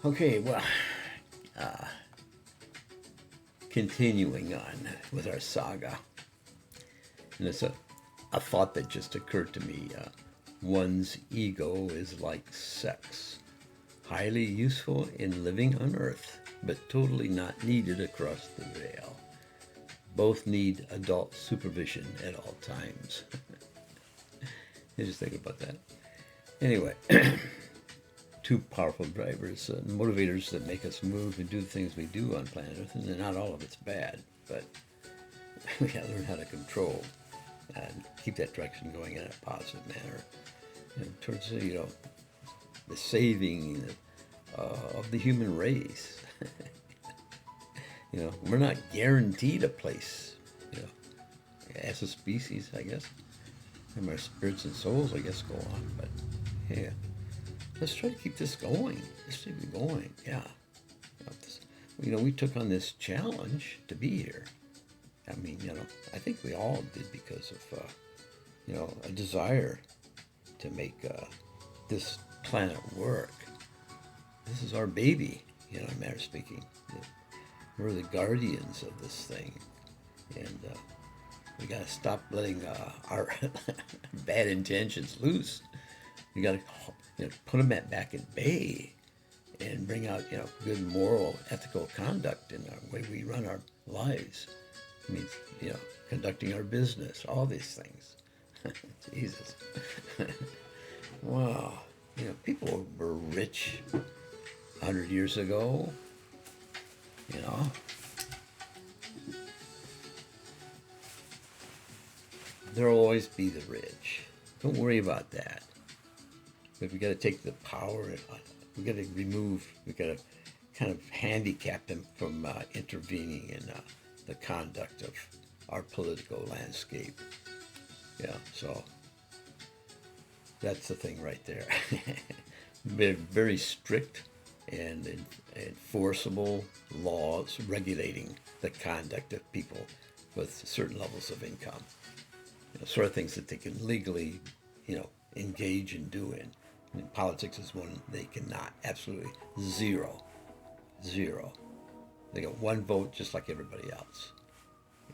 Okay, well, continuing on with our saga, and it's a thought that just occurred to me. One's ego is like sex, highly useful in living on Earth, but totally not needed across the veil. Both need adult supervision at all times. You just think about that. Anyway, two powerful drivers, motivators that make us move and do the things we do on planet Earth, and not all of it's bad, but we gotta learn how to control and keep that direction going in a positive manner, towards the saving of the human race. We're not guaranteed a place, you know, as a species, I guess. And our spirits and souls, I guess, go on. But yeah, let's try to keep this going. Let's keep it going. Yeah. We took on this challenge to be here. I mean, I think we all did because of, a desire to make this planet work. This is our baby, in a manner of speaking. We're the guardians of this thing. And we got to stop letting our bad intentions loose. We got to put them back at bay and bring out good moral, ethical conduct in the way we run our lives. It means conducting our business, all these things. Jesus. Wow. People were rich 100 years ago. There'll always be the rich. Don't worry about that. But we got to take the power. We got to we got to kind of handicap them from intervening in the conduct of our political landscape. Yeah, so that's the thing right there. Very strict and enforceable laws regulating the conduct of people with certain levels of income. Sort of things that they can legally, engage and do in. And politics is one they cannot. Absolutely zero. Zero. They get one vote just like everybody else.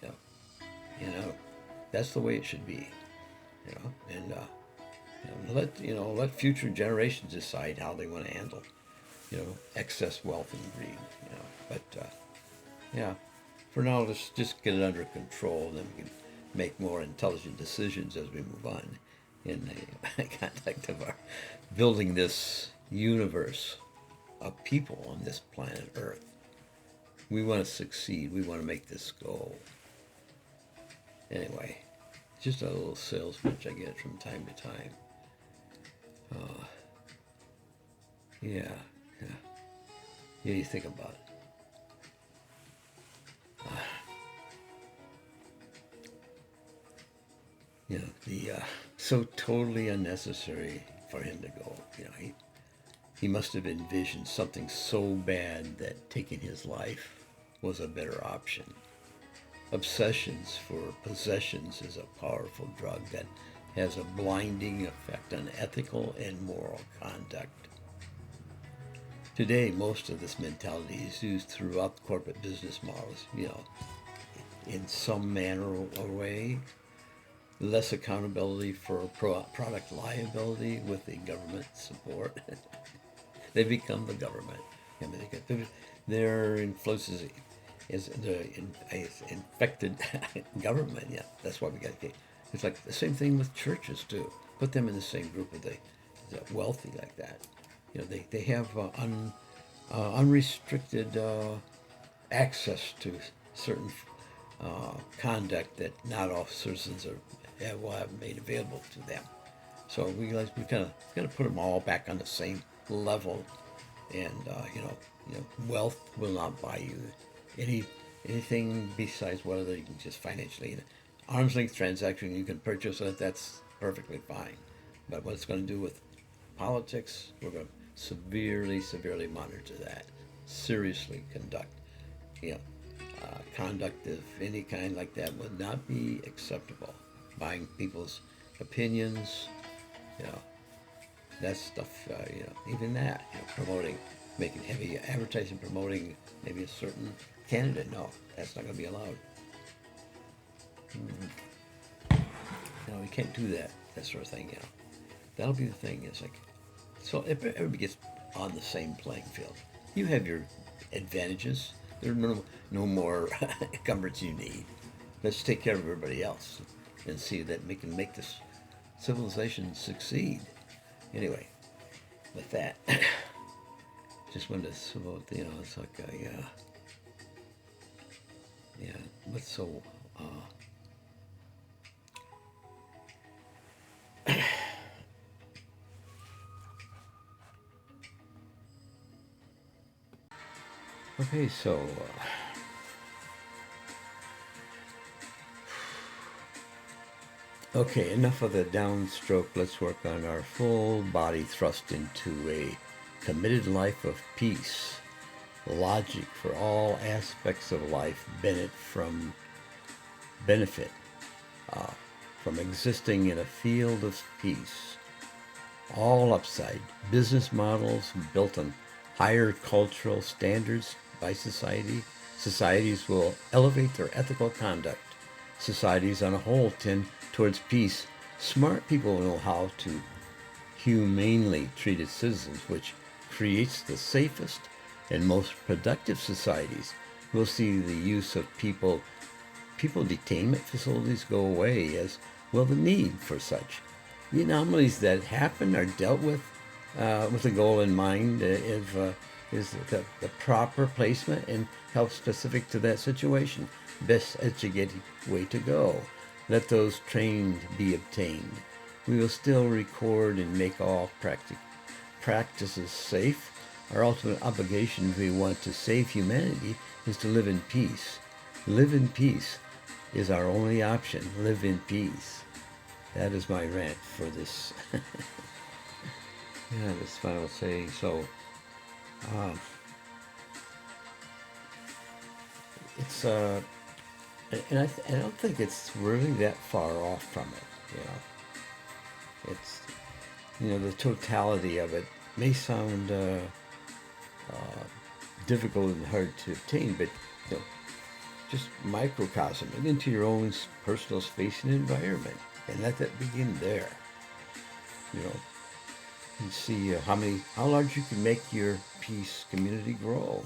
You know, that's the way it should be. And let future generations decide how they want to handle, excess wealth and greed. But yeah, for now, let's just get it under control, and then we can make more intelligent decisions as we move on in the context of our building this universe of people on this planet Earth. We want to succeed. We want to make this go. Anyway, just a little sales pitch I get from time to time. Yeah, yeah. Yeah, you think about it. The so totally unnecessary for him to go. He must have envisioned something so bad that taking his life was a better option. Obsessions for possessions is a powerful drug that has a blinding effect on ethical and moral conduct. Today, most of this mentality is used throughout corporate business models, in some manner or way. Less accountability for product liability with the government support. They become the government. Their influence is the infected government. Yeah, that's why we got to. It's like the same thing with churches too. Put them in the same group of the wealthy like that. They have unrestricted access to certain conduct that not all citizens will have made available to them. So we kind of got to put them all back on the same level, and wealth will not buy you anything besides whether you can just financially, arm's length transaction, you can purchase it. That's perfectly fine. But what it's going to do with politics, we're going to severely monitor that. Seriously conduct, conduct of any kind like that would not be acceptable. Buying people's opinions, that stuff, even that, promoting making heavy advertising, promoting maybe a certain candidate. No, that's not going to be allowed. No, we can't do that. That sort of thing. That'll be the thing. It's like, so everybody gets on the same playing field. You have your advantages. There are no more encumbrance you need. Let's take care of everybody else and see that we can make this civilization succeed. Anyway, with that, just wanted to, it's like, yeah, what's so, okay, so, okay, enough of the downstroke. Let's work on our full body thrust into a committed life of peace. Logic for all aspects of life benefit from existing in a field of peace. All upside business models built on higher cultural standards by societies will elevate their ethical conduct. Societies on a whole tend towards peace. Smart people know how to humanely treat its citizens, which creates the safest and most productive societies. We'll see the use of people detainment facilities go away, as will the need for such. The anomalies that happen are dealt with the goal in mind is the proper placement and help specific to that situation. Best educated way to go. Let those trained be obtained. We will still record and make all practices safe. Our ultimate obligation, if we want to save humanity, is to live in peace. Live in peace is our only option. Live in peace. That is my rant for this. This final saying. So, it's and I don't think it's really that far off from it. It's the totality of it may sound difficult and hard to obtain, but just microcosm it into your own personal space and environment, and let that begin there. And see how large you can make your peace community grow.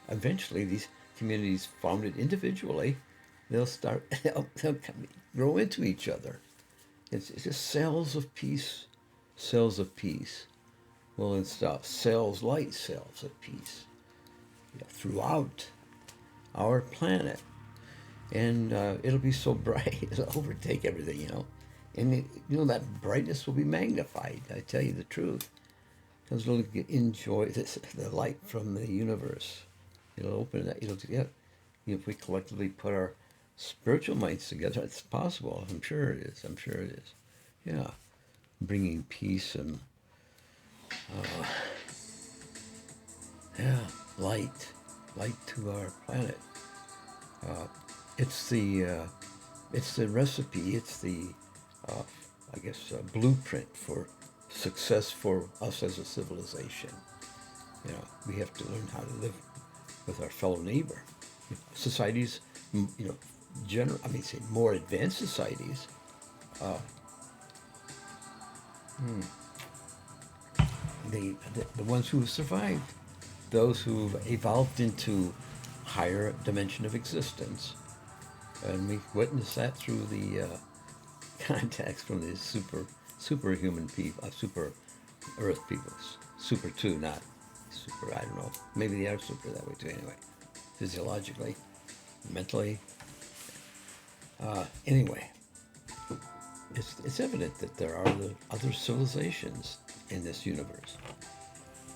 Eventually these communities founded individually, they'll grow into each other. It's just cells of peace. Will install light cells of peace throughout our planet, and it'll be so bright it'll overtake everything. And that brightness will be magnified. I tell you the truth, because it'll enjoy the light from the universe. It'll open that. If we collectively put our spiritual minds together, it's possible. I'm sure it is. Yeah, bringing peace and light to our planet. It's the recipe. It's the blueprint for success for us as a civilization. We have to learn how to live with our fellow neighbor. Societies, more advanced societies, the ones who have survived, those who've evolved into higher dimension of existence, and we witness that through the contacts from these superhuman people, super Earth peoples, super too, not super. I don't know. Maybe they are super that way too. Anyway, physiologically, mentally. Anyway, it's evident that there are the other civilizations in this universe,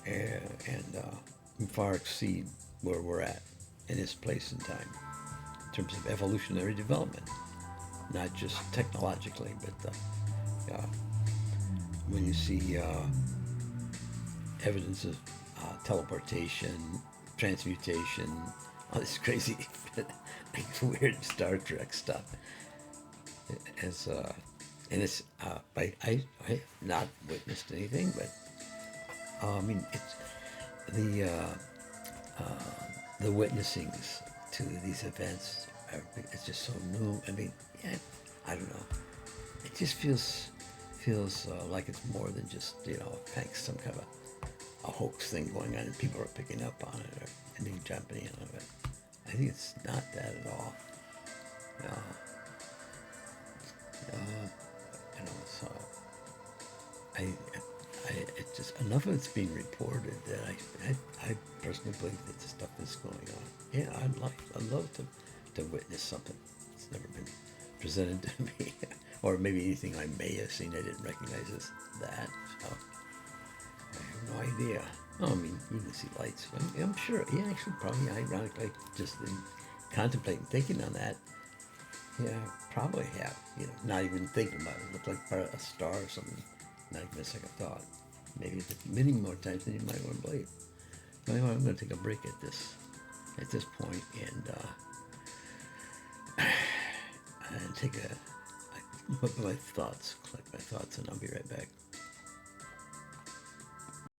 and far exceed where we're at in this place and time in terms of evolutionary development, not just technologically, but when you see evidence of teleportation, transmutation, all this crazy, weird Star Trek stuff. And it's I have not witnessed anything, but the the witnessings to these events it's just so new. I mean, yeah, I don't know. It just feels like it's more than just kind of some kind of a hoax thing going on, and people are picking up on it and being jumping in on it. I think it's not that at all. Uh, so I, it's just enough of it's being reported that I personally believe that this stuff is going on. Yeah, I'd love to witness something. It's never been presented to me, or maybe anything I may have seen I didn't recognize as that. So I have no idea. Oh, I mean, you can see lights. I'm sure. Yeah, actually, probably ironically, just in contemplating, thinking on that. Yeah, probably have. Not even thinking about it. Looked like a star or something. Not even a second thought. Maybe many more times than you might want to believe. Anyway, I'm going to take a break at this point, and take collect my thoughts, and I'll be right back.